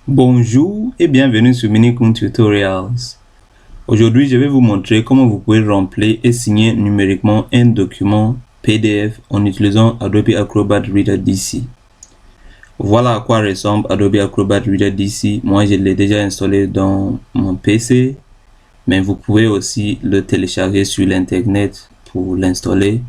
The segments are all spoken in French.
Bonjour et bienvenue sur Minikun Tutorials. Aujourd'hui, je vais vous montrer comment vous pouvez remplir et signer numériquement un document PDF en utilisant Adobe Acrobat Reader DC. Voilà à quoi ressemble Adobe Acrobat Reader DC. Moi, je l'ai déjà installé dans mon PC, mais vous pouvez aussi le télécharger sur l'internet pour l'installer.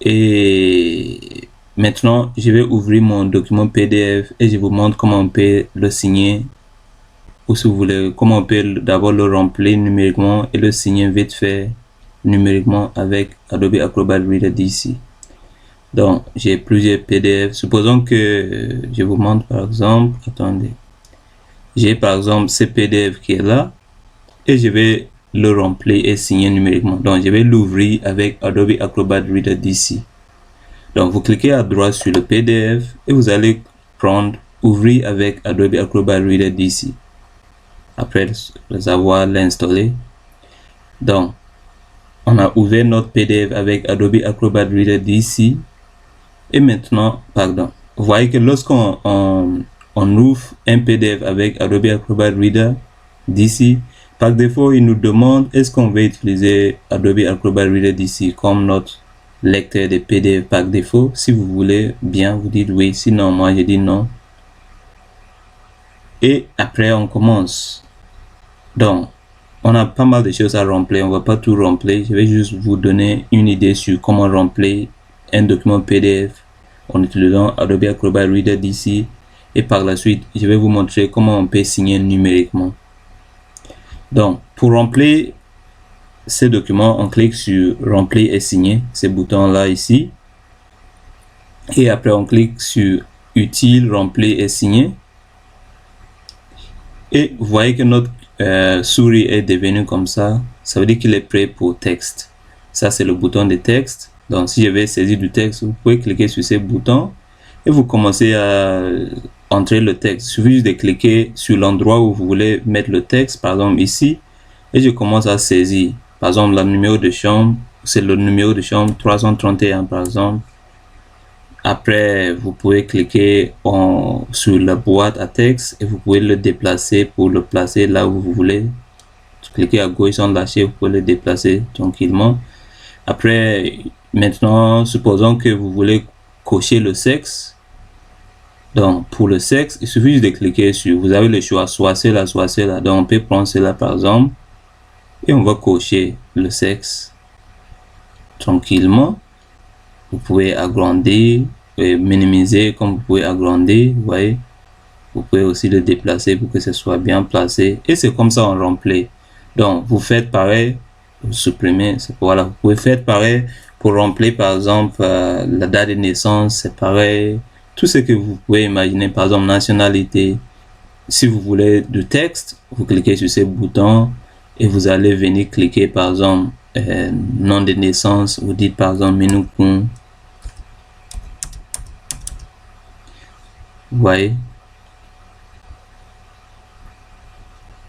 Et maintenant, je vais ouvrir mon document PDF et je vous montre comment on peut le signer, ou si vous voulez, comment on peut d'abord le remplir numériquement et le signer vite fait numériquement avec Adobe Acrobat Reader DC. Donc, j'ai plusieurs PDF. Supposons que je vous montre par exemple, attendez, j'ai par exemple ce PDF qui est là et je vais le remplir et signer numériquement. Donc, je vais l'ouvrir avec Adobe Acrobat Reader DC. Donc, vous cliquez à droite sur le PDF et vous allez prendre ouvrir avec Adobe Acrobat Reader DC. Après avoir l'installé, donc on a ouvert notre PDF avec Adobe Acrobat Reader DC. Et maintenant, vous voyez que lorsqu'on ouvre un PDF avec Adobe Acrobat Reader DC, par défaut, il nous demande est-ce qu'on veut utiliser Adobe Acrobat Reader DC comme notre lecteur de PDF par défaut. Si vous voulez bien, vous dites oui, sinon moi je dis non. Et après on commence. Donc, on a pas mal de choses à remplir, on va pas tout remplir, je vais juste vous donner une idée sur comment remplir un document PDF en utilisant Adobe Acrobat Reader DC, et par la suite, je vais vous montrer comment on peut signer numériquement. Donc, pour remplir ces documents, on clique sur remplir et signer, ces boutons là ici, et après on clique sur utile, remplir et signer, et vous voyez que notre souris est devenu comme ça veut dire qu'il est prêt pour texte. Ça, c'est le bouton de texte. Donc, si je vais saisir du texte, vous pouvez cliquer sur ces boutons et vous commencez à entrer le texte. Il suffit juste de cliquer sur l'endroit où vous voulez mettre le texte, par exemple ici, et je commence à saisir. Par exemple, le numéro de chambre, c'est le numéro de chambre 331, par exemple. Après, vous pouvez cliquer sur la boîte à texte et vous pouvez le déplacer pour le placer là où vous voulez. Cliquez à gauche sans lâcher, vous pouvez le déplacer tranquillement. Après, maintenant, supposons que vous voulez cocher le sexe. Donc, pour le sexe, il suffit juste de cliquer sur, vous avez le choix, soit cela, soit cela. Donc, on peut prendre cela par exemple et on va cocher le sexe tranquillement. Vous pouvez agrandir et minimiser comme vous pouvez agrandir, vous voyez. Vous pouvez aussi le déplacer pour que ce soit bien placé. Et c'est comme ça on remplit. Donc, vous faites pareil, vous supprimez, voilà. Vous pouvez faire pareil pour remplir par exemple la date de naissance, c'est pareil. Tout ce que vous pouvez imaginer, par exemple nationalité. Si vous voulez du texte, vous cliquez sur ces boutons et vous allez venir cliquer par exemple nom de naissance, vous dites par exemple Minukun. Vous voyez,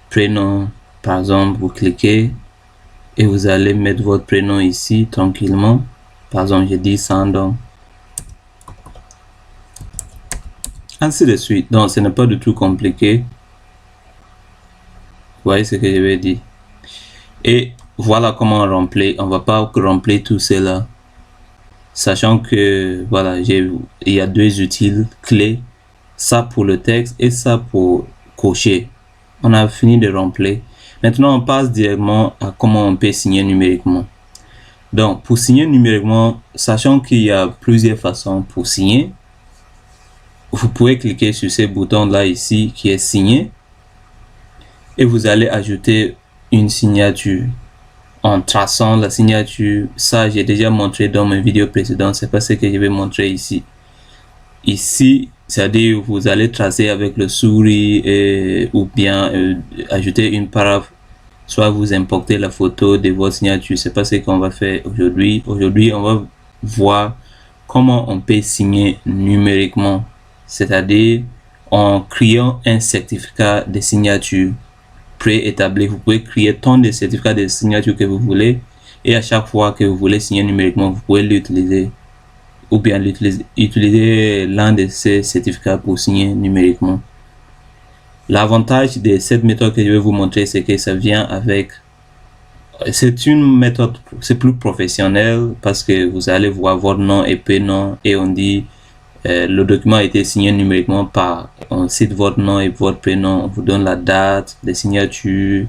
prénom, par exemple, vous cliquez et vous allez mettre votre prénom ici tranquillement. Par exemple, je dis Sandon. Ainsi de suite. Donc, ce n'est pas du tout compliqué. Vous voyez ce que je vais dire. Et voilà comment on remplit. On va pas remplir tout cela. Sachant que, voilà, il y a deux utiles clés. Ça pour le texte et ça pour cocher. On a fini de remplir. Maintenant, on passe directement à comment on peut signer numériquement. Donc, pour signer numériquement, sachant qu'il y a plusieurs façons pour signer, vous pouvez cliquer sur ce bouton là ici qui est signé et vous allez ajouter une signature en traçant la signature. Ça, j'ai déjà montré dans mes vidéos précédentes. C'est pas ce que je vais montrer ici. Ici, c'est-à-dire vous allez tracer avec le souris ou bien ajouter une paraphe, soit vous importez la photo de votre signature. C'est pas ce qu'on va faire aujourd'hui. Aujourd'hui, on va voir comment on peut signer numériquement, c'est-à-dire en créant un certificat de signature préétabli. Vous pouvez créer tant de certificats de signature que vous voulez et à chaque fois que vous voulez signer numériquement, vous pouvez l'utiliser. Ou bien utiliser l'un de ces certificats pour signer numériquement. L'avantage de cette méthode que je vais vous montrer, c'est que ça vient avec... C'est une méthode, c'est plus professionnel parce que vous allez voir votre nom et prénom et on dit le document a été signé numériquement par, on cite votre nom et votre prénom, on vous donne la date, les signatures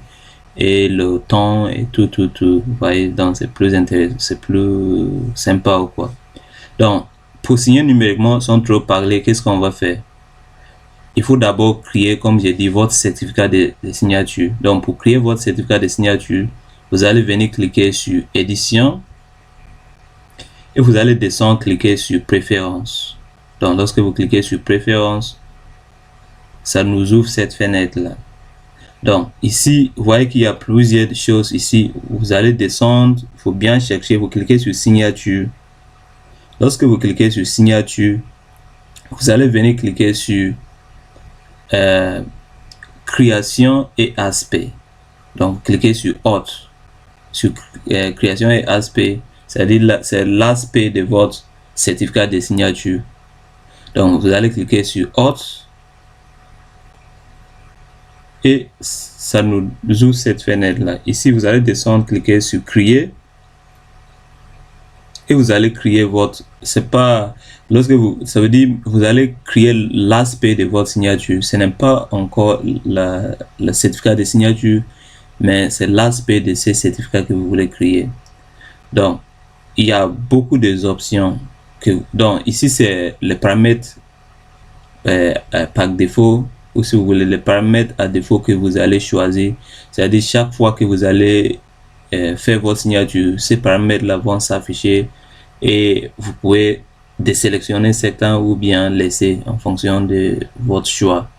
et le temps et tout. Vous voyez, donc c'est plus intéressant, c'est plus sympa ou quoi. Donc, pour signer numériquement, sans trop parler, qu'est-ce qu'on va faire? Il faut d'abord créer, comme j'ai dit, votre certificat de signature. Donc, pour créer votre certificat de signature, vous allez venir cliquer sur édition et vous allez descendre, cliquer sur préférences. Donc, lorsque vous cliquez sur préférences, ça nous ouvre cette fenêtre là. Donc, ici, vous voyez qu'il y a plusieurs choses ici. Vous allez descendre, il faut bien chercher, vous cliquez sur signature. Lorsque vous cliquez sur signature, vous allez venir cliquer sur création et aspect. Donc, cliquez sur autre. Sur création et aspect, c'est-à-dire c'est l'aspect de votre certificat de signature. Donc, vous allez cliquer sur autre et ça nous ouvre cette fenêtre là. Ici, vous allez descendre, cliquer sur créer et vous allez créer votre, c'est pas, lorsque vous, ça veut dire vous allez créer l'aspect de votre signature. Ce n'est pas encore le certificat de signature, mais c'est l'aspect de ces certificats que vous voulez créer. Donc, il y a beaucoup d'options. Donc, ici, c'est les paramètres par défaut, ou si vous voulez les paramètres à défaut que vous allez choisir. C'est-à-dire, chaque fois que vous allez faire votre signature, ces paramètres-là vont s'afficher et vous pouvez désélectionner certains ou bien laisser en fonction de votre choix.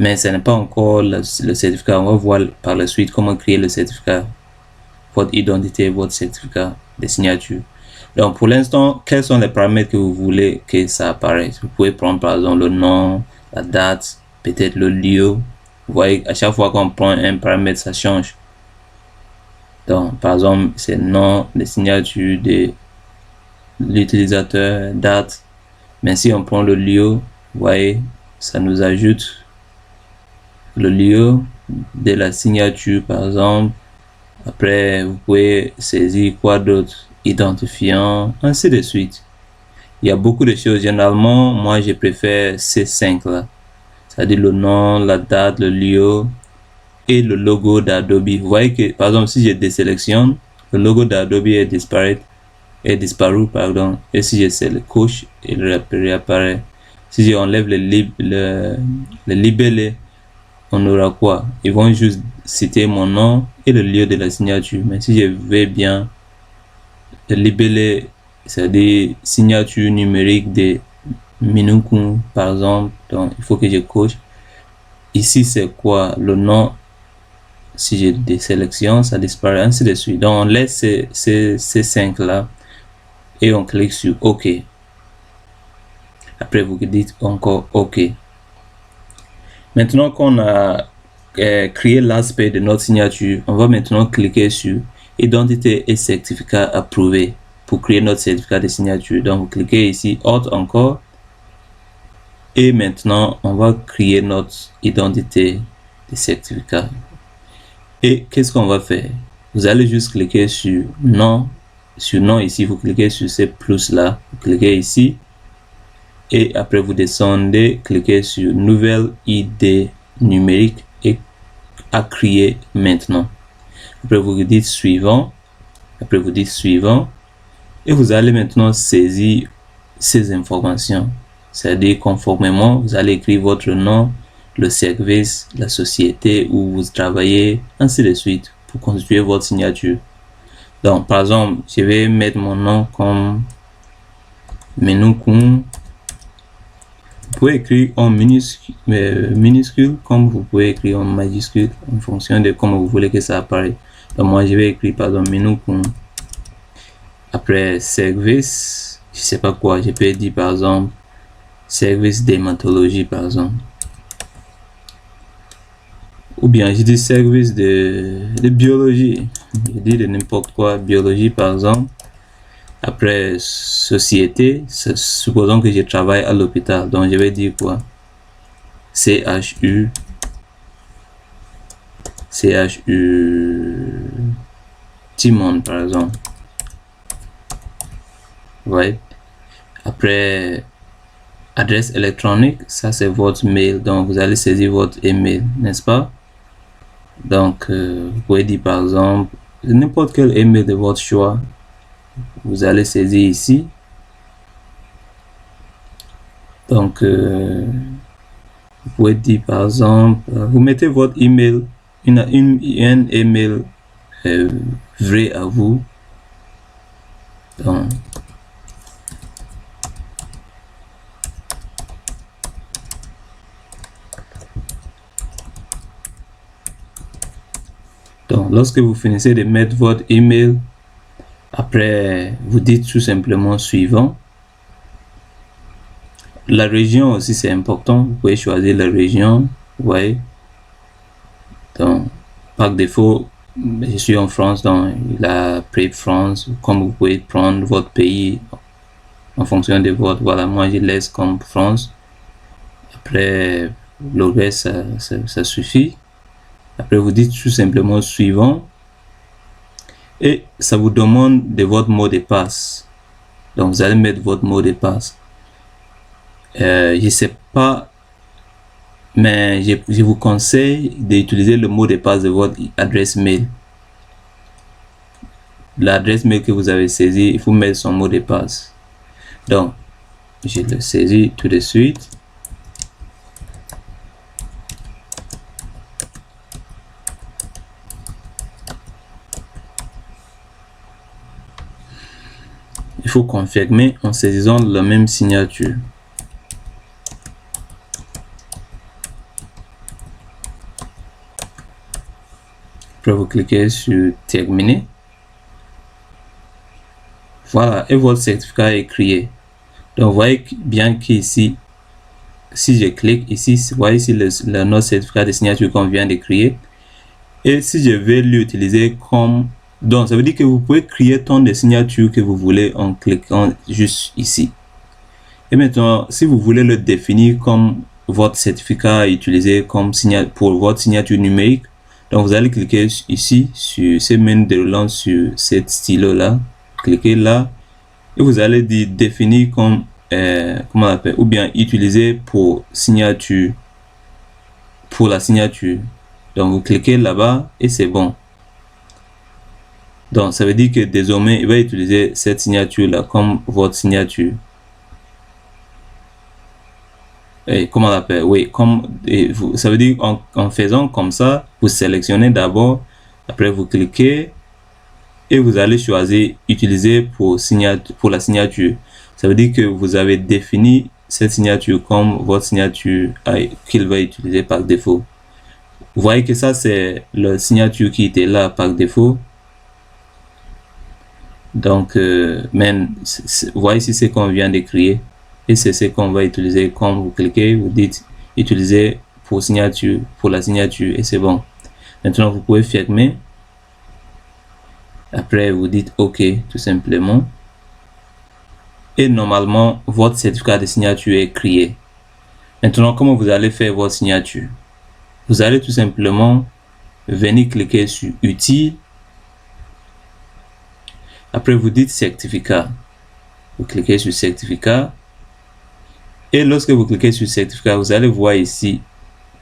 Mais ce n'est pas encore le certificat. On va voir par la suite comment créer le certificat, votre identité, votre certificat de signature. Donc, pour l'instant, quels sont les paramètres que vous voulez que ça apparaisse? Vous pouvez prendre par exemple le nom, la date, peut-être le lieu. Vous voyez, à chaque fois qu'on prend un paramètre, ça change. Donc, par exemple, c'est nom, les signatures de l'utilisateur, date. Mais si on prend le lieu, vous voyez, ça nous ajoute le lieu de la signature, par exemple. Après, vous pouvez saisir quoi d'autre? Identifiant, ainsi de suite. Il y a beaucoup de choses. Généralement, moi, je préfère ces 5 là. C'est-à-dire le nom, la date, le lieu et le logo d'Adobe. Vous voyez que, par exemple, si je désélectionne, le logo d'Adobe est disparu, pardon. Et si j'essaie le coche, il réapparaît. Si j'enlève le libellé, on aura quoi? Ils vont juste citer mon nom et le lieu de la signature. Mais si je vais bien le libellé, c'est-à-dire signature numérique de Minukun, par exemple, donc il faut que je coche. Ici, c'est quoi? Le nom. Si je désélectionne, ça disparaît, ainsi de suite. Donc, on laisse ces 5 là et on clique sur OK. Après, vous dites encore OK. Maintenant qu'on a créé l'aspect de notre signature, on va maintenant cliquer sur identité et certificat approuvé pour créer notre certificat de signature. Donc, vous cliquez ici autre encore et maintenant on va créer notre identité de certificat. Et qu'est-ce qu'on va faire? Vous allez juste cliquer sur nom ici, vous cliquez sur ce plus là, vous cliquez ici et après vous descendez, cliquez sur nouvelle ID numérique et à créer maintenant. Après vous dites suivant, et vous allez maintenant saisir ces informations. C'est-à-dire conformément, vous allez écrire votre nom, le service, la société où vous travaillez, ainsi de suite pour constituer votre signature. Donc par exemple, je vais mettre mon nom comme Minukun. Vous pouvez écrire en minuscule comme vous pouvez écrire en majuscule en fonction de comment vous voulez que ça apparaisse. Donc moi je vais écrire par exemple Minukun. Après service, je sais pas quoi, je peux dire par exemple service d'hématologie par exemple. Ou bien je dis service de biologie. Je dis de n'importe quoi, biologie par exemple. Après société, supposons que je travaille à l'hôpital, donc je vais dire quoi? CHU Timon par exemple. Ouais. Après, adresse électronique, ça c'est votre mail, donc vous allez saisir votre email, n'est-ce pas? Donc, vous pouvez dire par exemple n'importe quel email de votre choix, vous allez saisir ici. Donc, vous pouvez dire par exemple, vous mettez votre email, un email vrai à vous. Donc, lorsque vous finissez de mettre votre email, après, vous dites tout simplement suivant. La région aussi, c'est important. Vous pouvez choisir la région. Vous voyez. Donc, par défaut, je suis en France, donc il a pris France. Comme vous pouvez prendre votre pays en fonction de votre. Voilà, moi, je laisse comme France. Après, le reste, ça suffit. Après, vous dites tout simplement suivant. Et ça vous demande de votre mot de passe. Donc, vous allez mettre votre mot de passe. Je ne sais pas, mais je vous conseille d'utiliser le mot de passe de votre adresse mail. L'adresse mail que vous avez saisie, il faut mettre son mot de passe. Donc, je le saisis tout de suite. Il faut confirmer en saisissant la même signature. Après, vous cliquez sur terminer. Voilà, et votre certificat est créé. Donc, vous voyez bien qu'ici, si je clique ici, vous voyez ici notre certificat de signature qu'on vient de créer. Et si je vais l'utiliser comme... Donc, ça veut dire que vous pouvez créer tant de signatures que vous voulez en cliquant juste ici. Et maintenant, si vous voulez le définir comme votre certificat utilisé comme pour votre signature numérique, donc vous allez cliquer ici sur ce menu déroulant sur cet stylo-là. Cliquez là et vous allez dire définir comme comment on appelle, ou bien utiliser pour signature, pour la signature. Donc vous cliquez là-bas et c'est bon. Donc ça veut dire que désormais il va utiliser cette signature là comme votre signature. Et comment on l'appelle? Oui, comme ça veut dire en faisant comme ça, vous sélectionnez d'abord, après vous cliquez et vous allez choisir utiliser pour la signature. Ça veut dire que vous avez défini cette signature comme votre signature qu'il va utiliser par défaut. Vous voyez que ça c'est la signature qui était là par défaut. Donc, vous voyez ici ce qu'on vient de créer. Et c'est ce qu'on va utiliser. Quand vous cliquez, vous dites utiliser pour signature, pour la signature, et c'est bon. Maintenant, vous pouvez fermer. Après, vous dites OK, tout simplement. Et normalement, votre certificat de signature est créé. Maintenant, comment vous allez faire votre signature? Vous allez tout simplement venir cliquer sur Utile. Après, vous dites certificat. Vous cliquez sur certificat. Et lorsque vous cliquez sur certificat, vous allez voir ici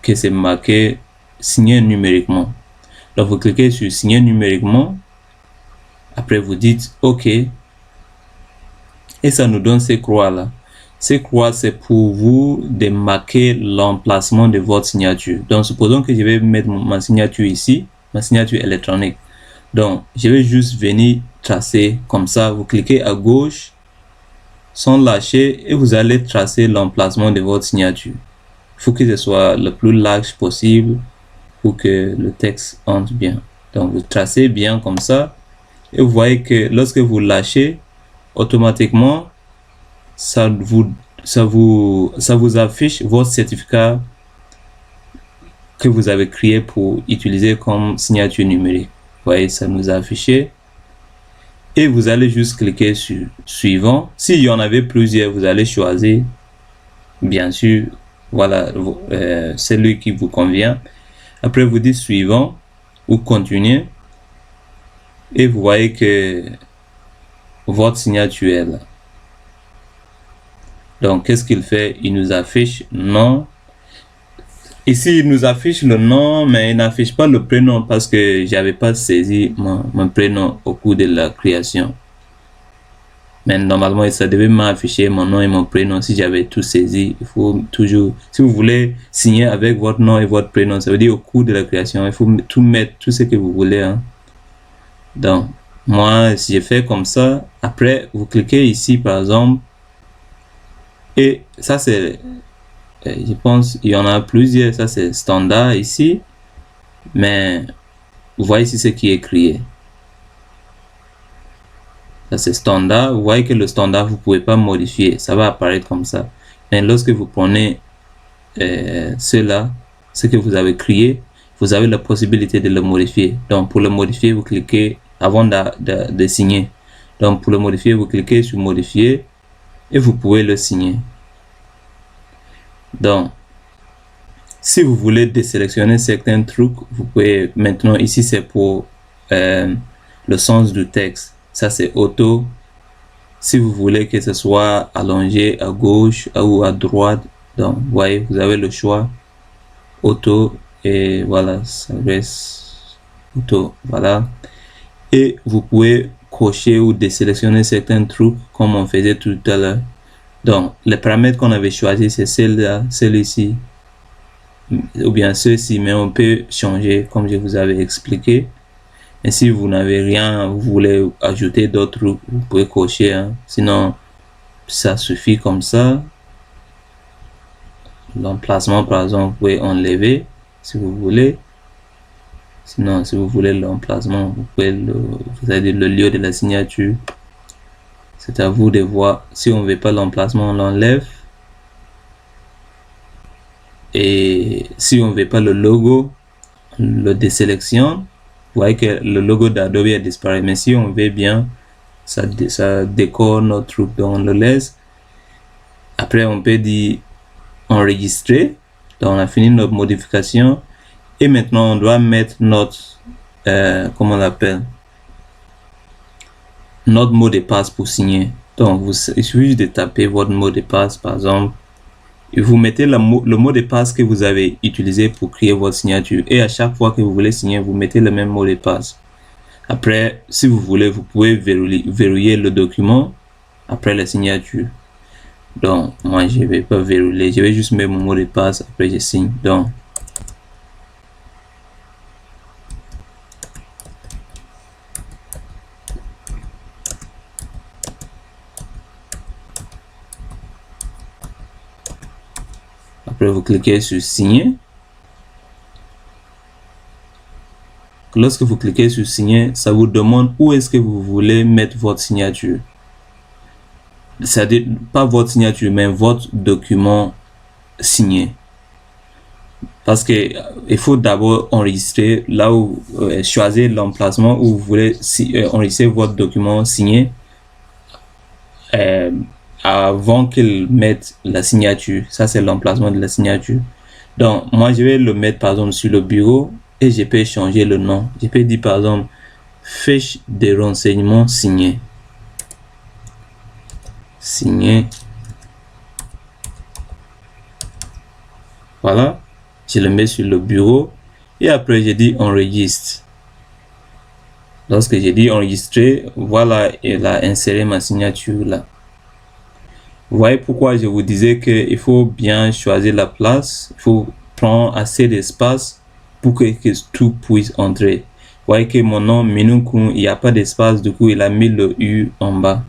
que c'est marqué signer numériquement. Donc, vous cliquez sur signer numériquement. Après, vous dites OK. Et ça nous donne ces croix-là. Ces croix, c'est pour vous de marquer l'emplacement de votre signature. Donc, supposons que je vais mettre ma signature ici, ma signature électronique. Donc, je vais juste venir tracer comme ça. Vous cliquez à gauche sans lâcher et vous allez tracer l'emplacement de votre signature. Il faut que ce soit le plus large possible pour que le texte entre bien. Donc, vous tracez bien comme ça et vous voyez que lorsque vous lâchez, automatiquement, ça vous affiche votre certificat que vous avez créé pour utiliser comme signature numérique. Vous voyez, ça nous a affiché. Et vous allez juste cliquer sur suivant. S'il y en avait plusieurs, vous allez choisir, bien sûr, voilà, celui qui vous convient. Après, vous dites suivant ou continuer et vous voyez que votre signature est là. Donc, qu'est-ce qu'il fait? Il nous affiche nom. Ici, il nous affiche le nom, mais il n'affiche pas le prénom parce que j'avais pas saisi mon prénom au cours de la création. Mais normalement, ça devait m'afficher mon nom et mon prénom si j'avais tout saisi. Il faut toujours, si vous voulez signer avec votre nom et votre prénom, ça veut dire au cours de la création, il faut tout mettre, tout ce que vous voulez. Hein. Donc, moi, si j'ai fait comme ça, après, vous cliquez ici, par exemple, et ça, c'est, je pense, il y en a plusieurs, ça, c'est standard ici, mais vous voyez ici ce qui est écrit. Ça, c'est standard. Vous voyez que le standard, vous pouvez pas modifier. Ça va apparaître comme ça. Mais lorsque vous prenez cela, ce que vous avez créé, vous avez la possibilité de le modifier. Donc, pour le modifier, vous cliquez avant de signer. Donc, pour le modifier, vous cliquez sur modifier et vous pouvez le signer. Donc, si vous voulez désélectionner certains trucs, vous pouvez maintenant, ici, c'est pour le sens du texte. Ça, c'est auto. Si vous voulez que ce soit allongé à gauche ou à droite, donc, vous voyez, vous avez le choix. Auto, et voilà, ça reste auto, voilà. Et vous pouvez cocher ou désélectionner certains trucs comme on faisait tout à l'heure. Donc, les paramètres qu'on avait choisi, c'est celle-là, celle-ci, ou bien ceux-ci, mais on peut changer comme je vous avais expliqué. Et si vous n'avez rien, vous voulez ajouter d'autres trucs, vous pouvez cocher, hein. Sinon ça suffit comme ça. L'emplacement, par exemple, vous pouvez enlever si vous voulez. Sinon, si vous voulez l'emplacement, vous pouvez c'est-à-dire le lieu de la signature. C'est à vous de voir. Si on ne veut pas l'emplacement, on l'enlève. Et si on ne veut pas le logo, on le désélectionne. Vous voyez que le logo d'Adobe a disparu. Mais si on veut bien, ça décore notre truc, donc on le laisse. Après, on peut dire enregistrer. Donc, on a fini notre modification. Et maintenant, on doit mettre notre, comment on l'appelle, notre mot de passe pour signer. Donc, il suffit de taper votre mot de passe, par exemple. Et vous mettez le mot de passe que vous avez utilisé pour créer votre signature. Et à chaque fois que vous voulez signer, vous mettez le même mot de passe. Après, si vous voulez, vous pouvez verrouiller le document après la signature. Donc, moi, je ne vais pas verrouiller. Je vais juste mettre mon mot de passe. Après, je signe. Donc, après, vous cliquez sur signer. Lorsque vous cliquez sur signer, ça vous demande où est-ce que vous voulez mettre votre signature. C'est-à-dire, pas votre signature, mais votre document signé. Parce que il faut d'abord enregistrer là où choisir l'emplacement où vous voulez enregistrer votre document signé avant qu'il mette la signature. Ça, c'est l'emplacement de la signature. Donc, moi, je vais le mettre, par exemple, sur le bureau et je peux changer le nom. Je peux dire, par exemple, fiche de renseignements signé. Signé. Voilà. Je le mets sur le bureau et après, je dis enregistre. Lorsque j'ai dit enregistrer, voilà, il a inséré ma signature là. Vous voyez pourquoi je vous disais qu'il faut bien choisir la place. Il faut prendre assez d'espace pour que tout puisse entrer. Vous voyez que mon nom, Minunkun, il n'y a pas d'espace. Du coup, il a mis le U en bas.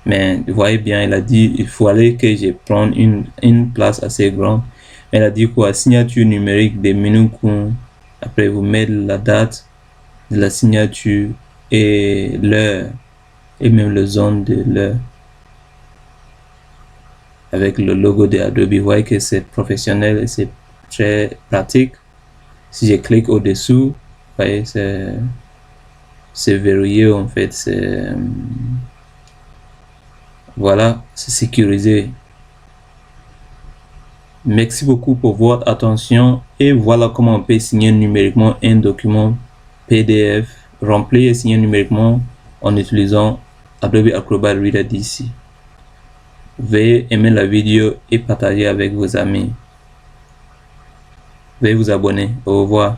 Mais vous voyez bien, il a dit il fallait que je prenne une place assez grande. Mais il a dit quoi? Signature numérique de Minunkun. Après, vous mettez la date de la signature et l'heure. Et même le zone de l'heure avec le logo de Adobe. Vous voyez que c'est professionnel et c'est très pratique. Si je clique au-dessous, vous voyez, c'est verrouillé en fait. Voilà, c'est sécurisé. Merci beaucoup pour votre attention et voilà comment on peut signer numériquement un document PDF, remplir et signer numériquement en utilisant Adobe Acrobat Reader DC. Veuillez aimer la vidéo et partager avec vos amis. Veuillez vous abonner. Au revoir.